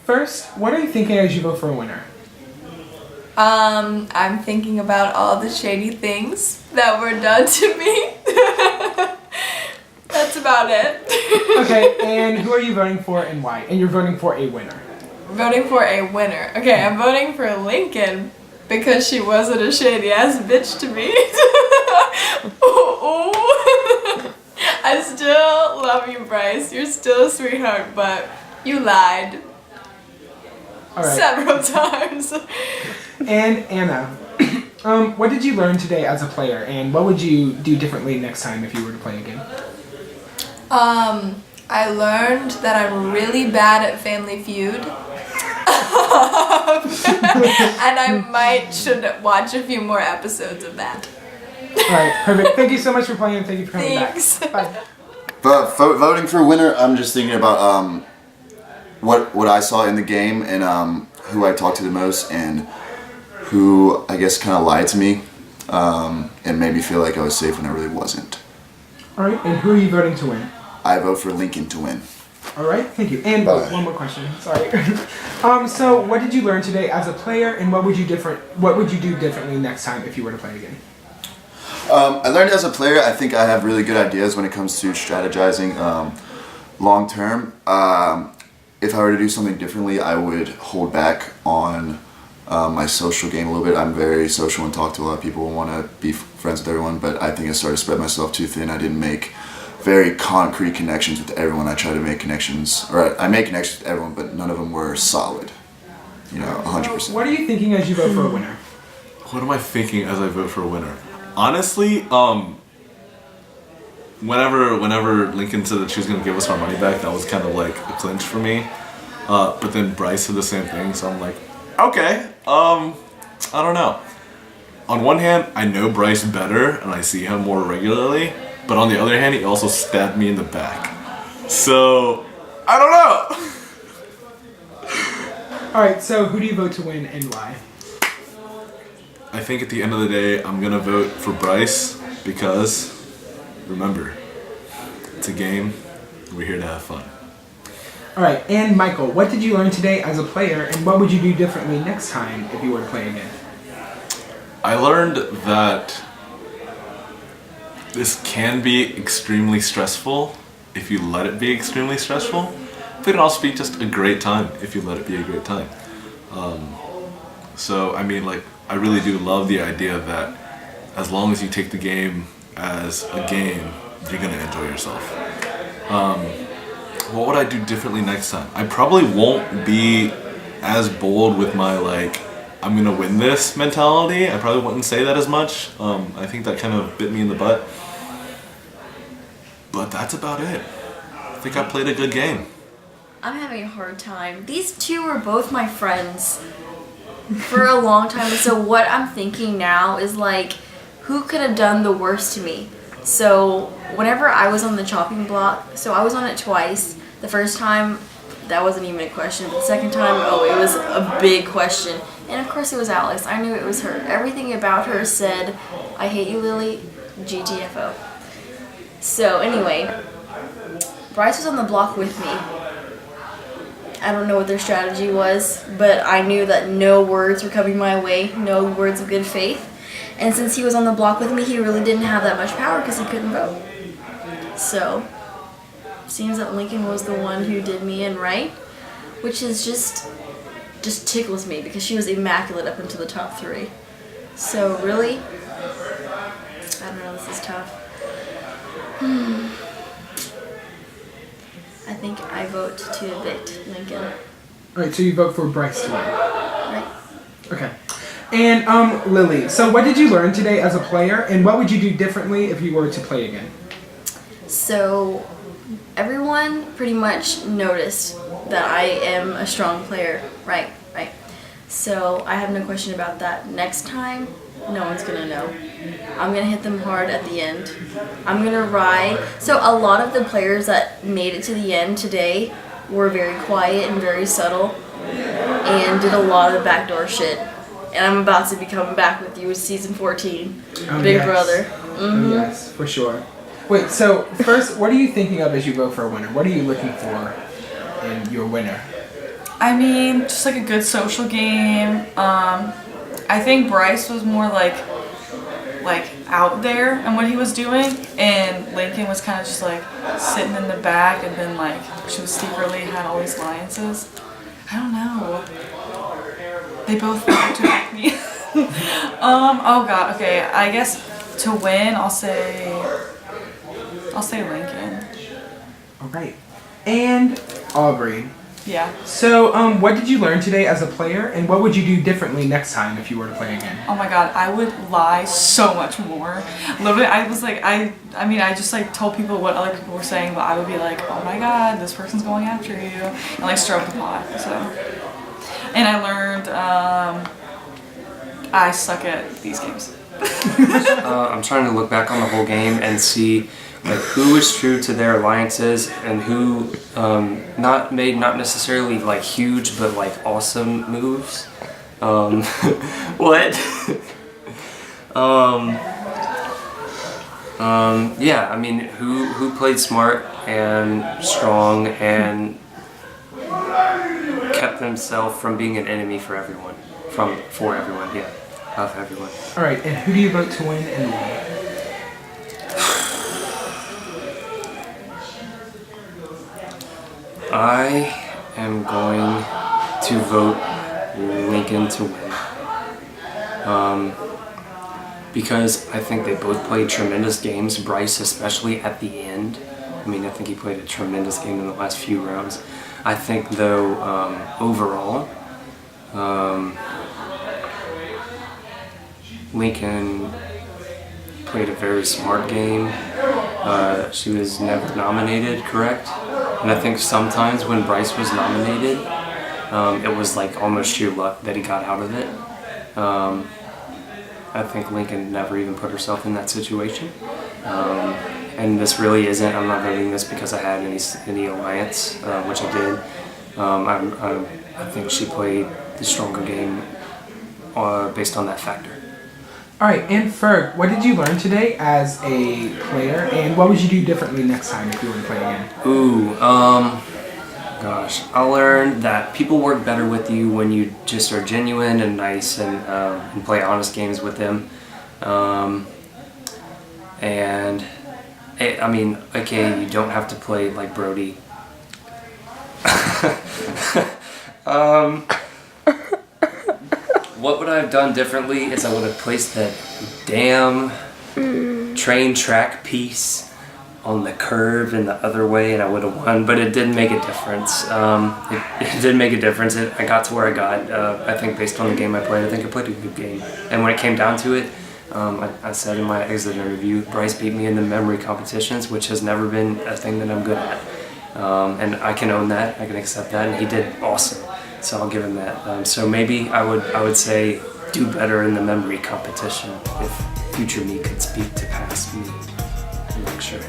First, what are you thinking as you vote for a winner? I'm thinking about all the shady things that were done to me. That's about it. Okay, and who are you voting for and why? And you're voting for a winner. Voting for a winner. Okay, I'm voting for Lincoln because she wasn't a shady ass bitch to me. Ooh. I still love you, Bryce. You're still a sweetheart, but you lied. All right. Several times. And Anna, what did you learn today as a player, and what would you do differently next time if you were to play again? I learned that I'm really bad at Family Feud. And I should watch a few more episodes of that. Alright, perfect. Thank you so much for playing, and thank you for coming Thanks. back. Bye. But voting for a winner, I'm just thinking about what I saw in the game and who I talked to the most and who I guess kind of lied to me and made me feel like I was safe when I really wasn't. Alright, and who are you voting to win? I vote for Lincoln to win. Alright, thank you. And one more question, sorry. So what did you learn today as a player, and what would you do differently next time if you were to play again? I learned as a player, I think I have really good ideas when it comes to strategizing long term. If I were to do something differently, I would hold back on my social game a little bit. I'm very social and talk to a lot of people and want to be friends with everyone, but I think I started to spread myself too thin. I didn't make very concrete connections with everyone. I try to make connections, or I make connections with everyone, but none of them were solid. 100%. What are you thinking as you vote for a winner? What am I thinking as I vote for a winner? Honestly, whenever Lincoln said that she was gonna give us our money back, that was kind of like a clinch for me. But then Bryce said the same thing, so I'm like, okay, I don't know. On one hand, I know Bryce better and I see him more regularly, but on the other hand, he also stabbed me in the back. So, I don't know. Alright, so who do you vote to win and why? I think at the end of the day, I'm gonna vote for Bryce because, remember, it's a game. We're here to have fun. Alright, and Michael, what did you learn today as a player, and what would you do differently next time if you were to play again? I learned that this can be extremely stressful if you let it be extremely stressful. But it can also be just a great time if you let it be a great time. So, I mean, like, I really do love the idea that as long as you take the game as a game, you're gonna enjoy yourself. What would I do differently next time? I probably won't be as bold with my, like, I'm gonna win this mentality. I probably wouldn't say that as much. I think that kind of bit me in the butt. But that's about it. I think I played a good game. I'm having a hard time. These two were both my friends for a long time. So what I'm thinking now is like, who could have done the worst to me? So whenever I was on the chopping block, so I was on it twice. The first time, that wasn't even a question. But the second time, oh, it was a big question. And of course it was Alex. I knew it was her. Everything about her said, I hate you, Lily, GTFO. So anyway, Bryce was on the block with me. I don't know what their strategy was, but I knew that no words were coming my way, no words of good faith. And since he was on the block with me, he really didn't have that much power because he couldn't vote. So, seems that Lincoln was the one who did me in right, which is just tickles me because she was immaculate up into the top 3. So really, I don't know, this is tough. I think I vote to evict Lincoln. Alright, so you vote for Bryce to win. Right. Okay. And Lily, so what did you learn today as a player, and what would you do differently if you were to play again? So everyone pretty much noticed that I am a strong player. Right. So I have no question about that. Next time, no one's gonna know. I'm gonna hit them hard at the end. I'm gonna ride. So a lot of the players that made it to the end today were very quiet and very subtle and did a lot of backdoor shit. And I'm about to be coming back with you with season 14, Big Brother. Oh yes, for sure. Wait, so first, what are you thinking of as you vote for a winner? What are you looking for in your winner? I mean, just like a good social game. I think Bryce was more like out there and what he was doing, and Lincoln was kind of just like sitting in the back, and then like she was secretly had all these alliances. I don't know. They both interact me. Oh god. Okay. I guess to win, I'll say Lincoln. All right. And Aubrey. Yeah. So, what did you learn today as a player, and what would you do differently next time if you were to play again? Oh my god, I would lie so much more. Literally, I was like, I mean, I just like told people what other people were saying, but I would be like, oh my god, this person's going after you, and like stir up the pot. So, and I learned I suck at these games. I'm trying to look back on the whole game and see like who was true to their alliances and who not necessarily like huge but like awesome moves. What? Yeah, I mean who played smart and strong and kept themselves from being an enemy for everyone. For everyone, yeah. Of everyone. All right. And who do you vote to win and why? I am going to vote Lincoln to win. Because I think they both played tremendous games, Bryce especially at the end. I mean, I think he played a tremendous game in the last few rounds. I think though, overall, Lincoln played a very smart game. She was never nominated, correct? And I think sometimes when Bryce was nominated, it was like almost sheer luck that he got out of it. I think Lincoln never even put herself in that situation. And this really isn't, I'm not voting this because I had any alliance, which I did. I think she played the stronger game based on that factor. All right. And Ferg, what did you learn today as a player, and what would you do differently next time if you were to play again? Ooh, gosh, I learned that people work better with you when you just are genuine and nice and play honest games with them. And I mean, okay, you don't have to play like Brody. What would I have done differently is I would have placed that damn train track piece on the curve in the other way and I would have won, but it didn't make a difference. It didn't make a difference. I got to where I got. I think based on the game I played, I think I played a good game. And when it came down to it, I said in my exit interview, Bryce beat me in the memory competitions, which has never been a thing that I'm good at. And I can own that, I can accept that, and he did awesome. So I'll give him that. So maybe I would say do better in the memory competition if future me could speak to past me. I'm not sure.